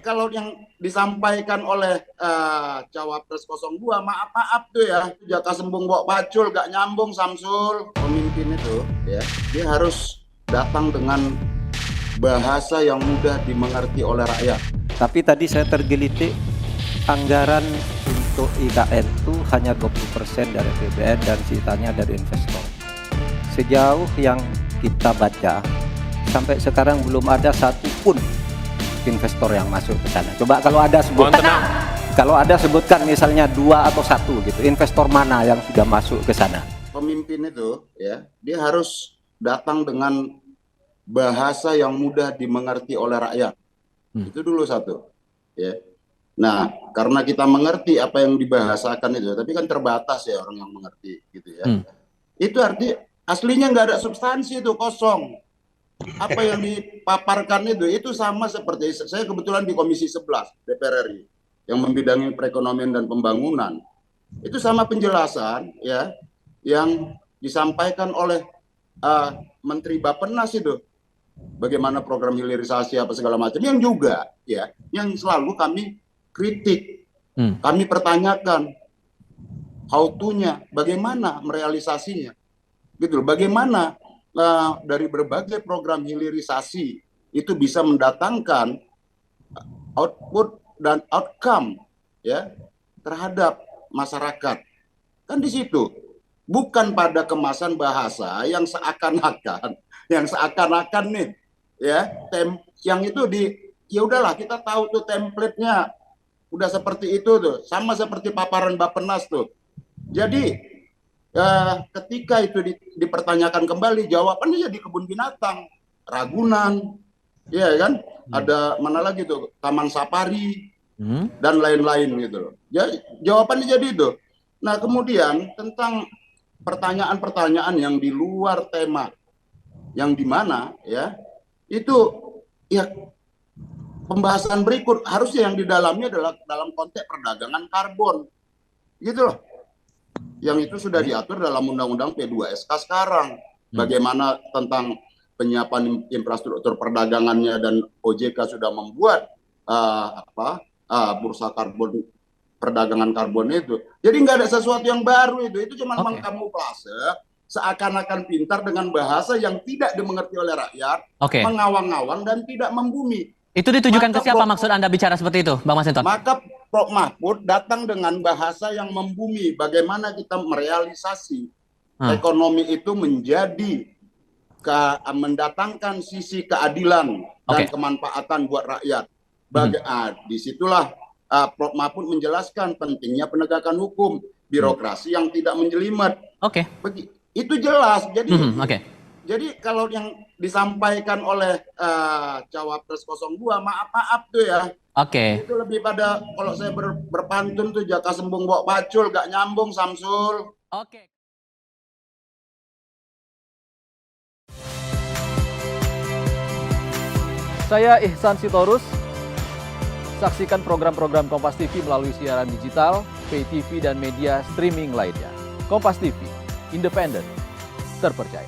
kalau yang disampaikan oleh Cawapres 02, maaf tuh ya, jaka sembung bawa pacul, gak nyambung Samsul. Pemimpin itu ya, dia harus datang dengan bahasa yang mudah dimengerti oleh rakyat. Tapi tadi saya tergelitik, anggaran untuk IKN itu hanya 20% dari APBN dan sisanya dari investor. Sejauh yang kita baca, sampai sekarang belum ada satupun investor yang masuk ke sana. Coba kalau ada sebutkan, sebutkan misalnya 2 atau 1 gitu, investor mana yang sudah masuk ke sana? Pemimpin itu ya, dia harus datang dengan bahasa yang mudah dimengerti oleh rakyat. Itu dulu satu ya. Nah, karena kita mengerti apa yang dibahasakan itu, tapi kan terbatas ya orang yang mengerti gitu ya. Itu arti aslinya nggak ada substansi, itu kosong. Apa yang dipaparkan itu sama seperti saya kebetulan di Komisi 11 DPR RI yang membidangi perekonomian dan pembangunan. Itu sama penjelasan ya yang disampaikan oleh Menteri Bappenas itu. Bagaimana program hilirisasi apa segala macam yang juga ya yang selalu kami kritik. Kami pertanyakan how to-nya, bagaimana merealisasinya. Gitu loh, bagaimana dari berbagai program hilirisasi itu bisa mendatangkan output dan outcome ya terhadap masyarakat. Kan di situ, bukan pada kemasan bahasa yang seakan-akan nih ya yang itu ya udahlah, kita tahu tuh template-nya udah seperti itu tuh, sama seperti paparan Bappenas tuh. Jadi ketika itu dipertanyakan kembali, jawabannya ya di kebun binatang, Ragunan, ya kan, ada mana lagi tuh, Taman Safari dan lain-lain gitu loh. Jadi jawabannya jadi itu. Nah kemudian tentang pertanyaan-pertanyaan yang di luar tema, yang dimana ya itu ya pembahasan berikut harusnya yang di dalamnya adalah dalam konteks perdagangan karbon, gitu loh. Yang itu sudah diatur dalam Undang-Undang P2SK sekarang. Bagaimana tentang penyiapan infrastruktur perdagangannya, dan OJK sudah membuat bursa karbon, perdagangan karbon itu. Jadi nggak ada sesuatu yang baru itu cuma mengkamuflase seakan-akan pintar dengan bahasa yang tidak dimengerti oleh rakyat, mengawang-awang dan tidak membumi. Itu ditujukan ke siapa maksud Anda bicara seperti itu, Bang Masinton? Maka Prof. Mahfud datang dengan bahasa yang membumi. Bagaimana kita merealisasi ekonomi itu menjadi mendatangkan sisi keadilan dan kemanfaatan buat rakyat. Disitulah Prof. Mahfud menjelaskan pentingnya penegakan hukum, birokrasi yang tidak menjelimet. Itu jelas. Jadi kalau yang disampaikan oleh Cawapres 02, maaf tuh ya. Itu lebih pada, kalau saya berpantun tuh, jaka sembung bawa pacul, gak nyambung Samsul. Saya Ihsan Sitorus. Saksikan program-program Kompas TV melalui siaran digital, pay TV dan media streaming lainnya. Kompas TV, independen, terpercaya.